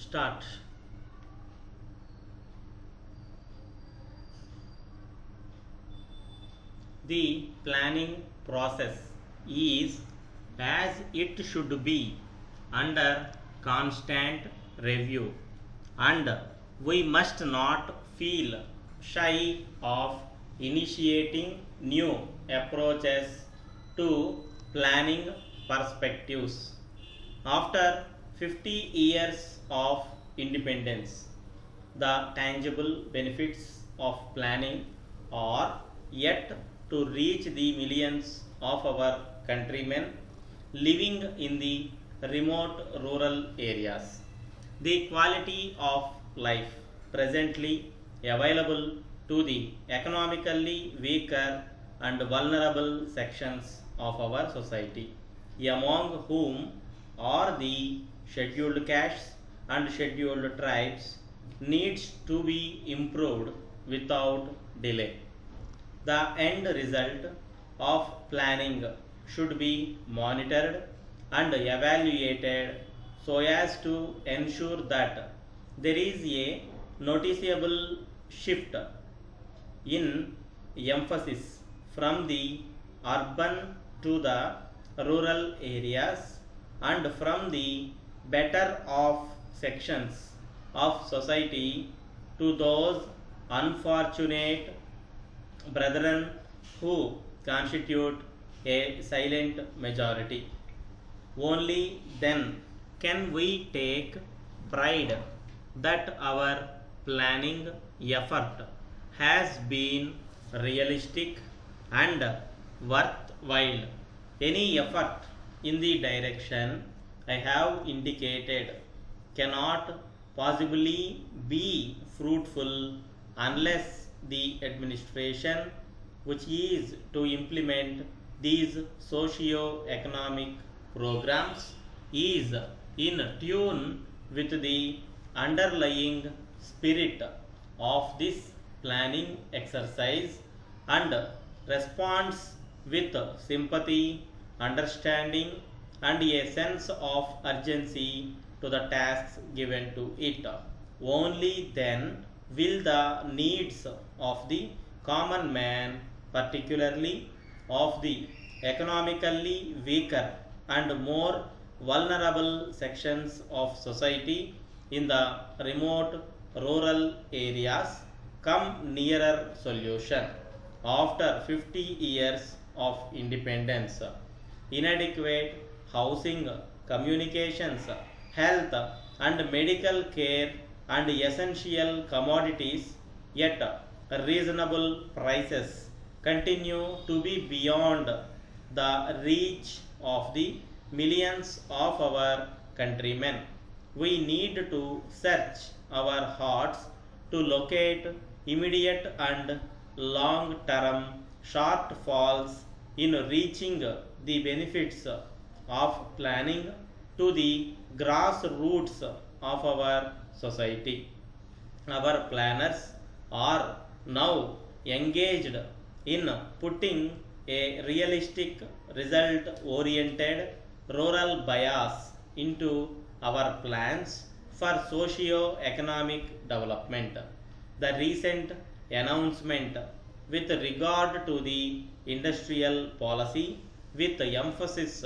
Start. The planning process is as it should be under constant review, and we must not feel shy of initiating new approaches to planning perspectives. After 50 years of independence, the tangible benefits of planning are yet to reach the millions of our countrymen living in the remote rural areas. The quality of life presently available to the economically weaker and vulnerable sections of our society, among whom are the scheduled castes and scheduled tribes, needs to be improved without delay. The end result of planning should be monitored and evaluated so as to ensure that there is a noticeable shift in emphasis from the urban to the rural areas and from the better off sections of society to those unfortunate brethren who constitute a silent majority. Only then can we take pride that our planning effort has been realistic and worthwhile. Any effort in the direction I have indicated cannot possibly be fruitful unless the administration which is to implement these socio-economic programs is in tune with the underlying spirit of this planning exercise and responds with sympathy, understanding, and a sense of urgency to the tasks given to it. Only then will the needs of the common man, particularly of the economically weaker and more vulnerable sections of society in the remote rural areas, come nearer solution. After 50 years of independence, inadequate housing, communications, health, and medical care and essential commodities at reasonable prices continue to be beyond the reach of the millions of our countrymen. We need to search our hearts to locate immediate and long term shortfalls in reaching the benefits of planning to the grassroots of our society. Our planners are now engaged in putting a realistic, result oriented rural bias into our plans for socio economic development. The recent announcement with regard to the industrial policy with emphasis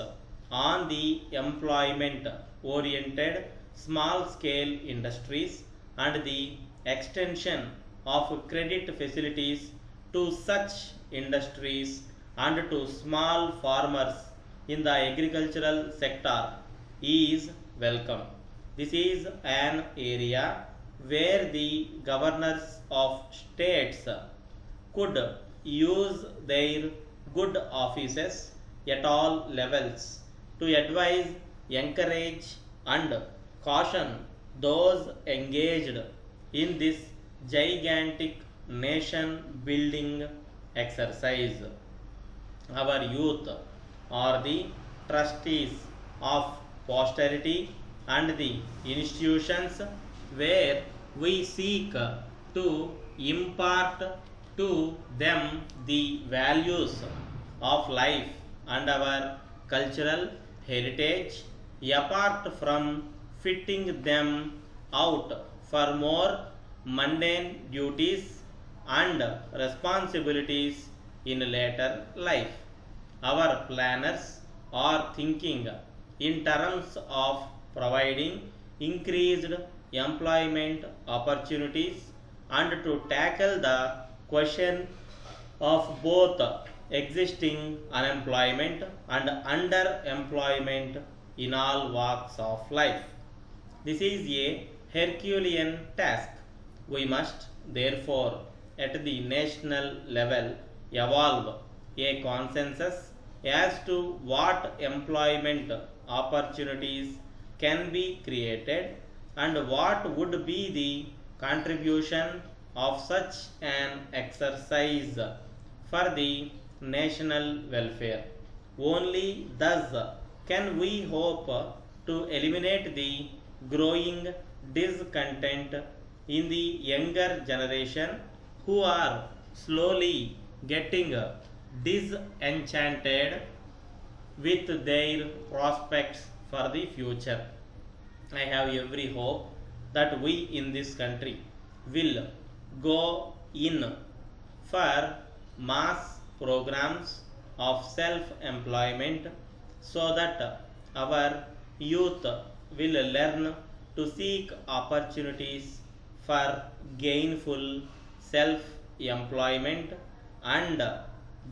on the employment oriented small scale industries and the extension of credit facilities to such industries and to small farmers in the agricultural sector is welcome. This is an area where the governors of states could use their good offices at all levels to advise, encourage, and caution those engaged in this gigantic nation building exercise. Our youth are the trustees of posterity and the institutions where we seek to impart to them the values of life and our cultural heritage apart from fitting them out for more mundane duties and responsibilities in later life. Our planners are thinking in terms of providing increased employment opportunities and to tackle the question of both existing unemployment and underemployment in all walks of life. This is a Herculean task. We must, therefore, at the national level, evolve a consensus as to what employment opportunities can be created and what would be the contribution of such an exercise for the national welfare. Only thus can we hope to eliminate the growing discontent in the younger generation who are slowly getting disenchanted with their prospects for the future. I have every hope that we in this country will go in for mass programs of self employment so that our youth will learn to seek opportunities for gainful self employment and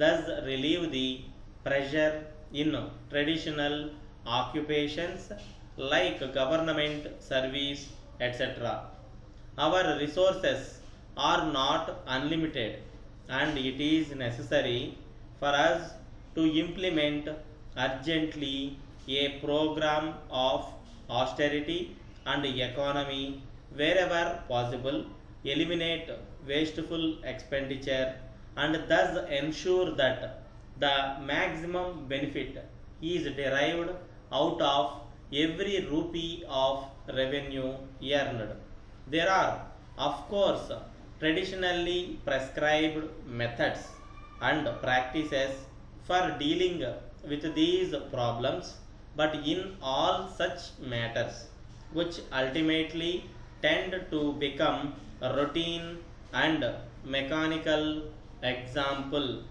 thus relieve the pressure in traditional occupations like government service, etc. Our resources are not unlimited and it is necessary for us to implement urgently a program of austerity and economy wherever possible, eliminate wasteful expenditure and thus ensure that the maximum benefit is derived out of every rupee of revenue earned. There are, of course, traditionally prescribed methods and practices for dealing with these problems, but in all such matters, which ultimately tend to become routine and mechanical, example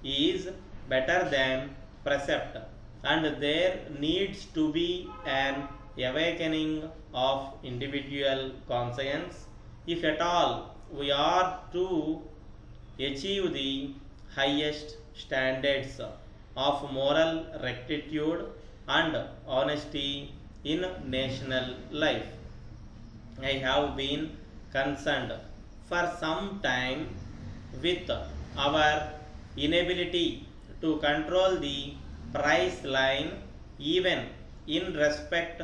is better than precept, and there needs to be an awakening of individual conscience if at all we are to achieve the highest standards of moral rectitude and honesty in national life. I have been concerned for some time with our inability to control the price line even in respect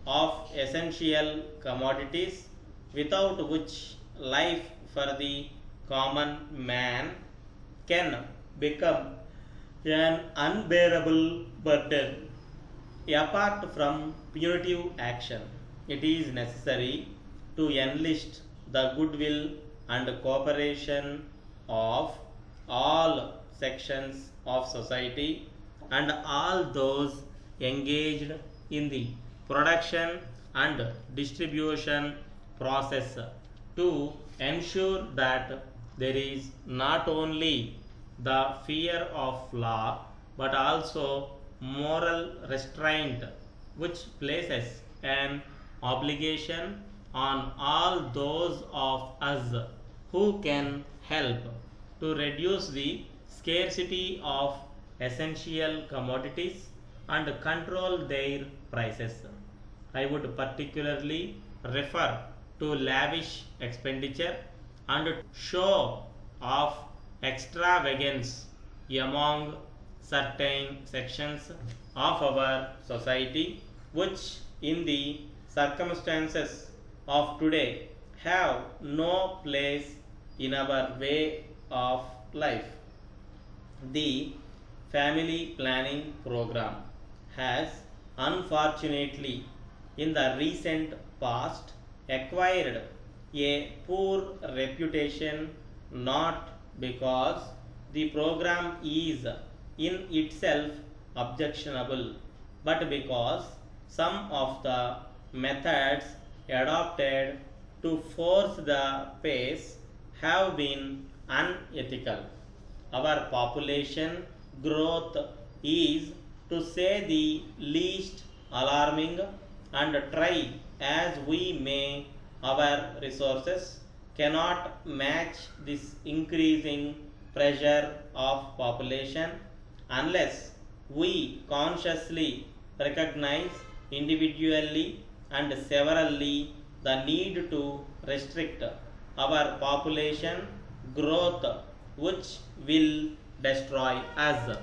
of essential commodities without which life for the common man can become an unbearable burden. Apart from punitive action, it is necessary to enlist the goodwill and cooperation of all sections of society and all those engaged in the production and distribution process to ensure that there is not only the fear of law but also moral restraint which places an obligation on all those of us who can help to reduce the scarcity of essential commodities and control their prices. I would particularly refer to lavish expenditure and show of extravagance among certain sections of our society which in the circumstances of today have no place in our way of life. The family planning program has unfortunately in the recent past acquired a poor reputation not because the program is in itself objectionable but because some of the methods adopted to force the pace have been unethical. Our population growth is, to say the least, alarming, and try as we may, our resources cannot match this increasing pressure of population unless we consciously recognize individually and severally the need to restrict our population growth, which will destroy us.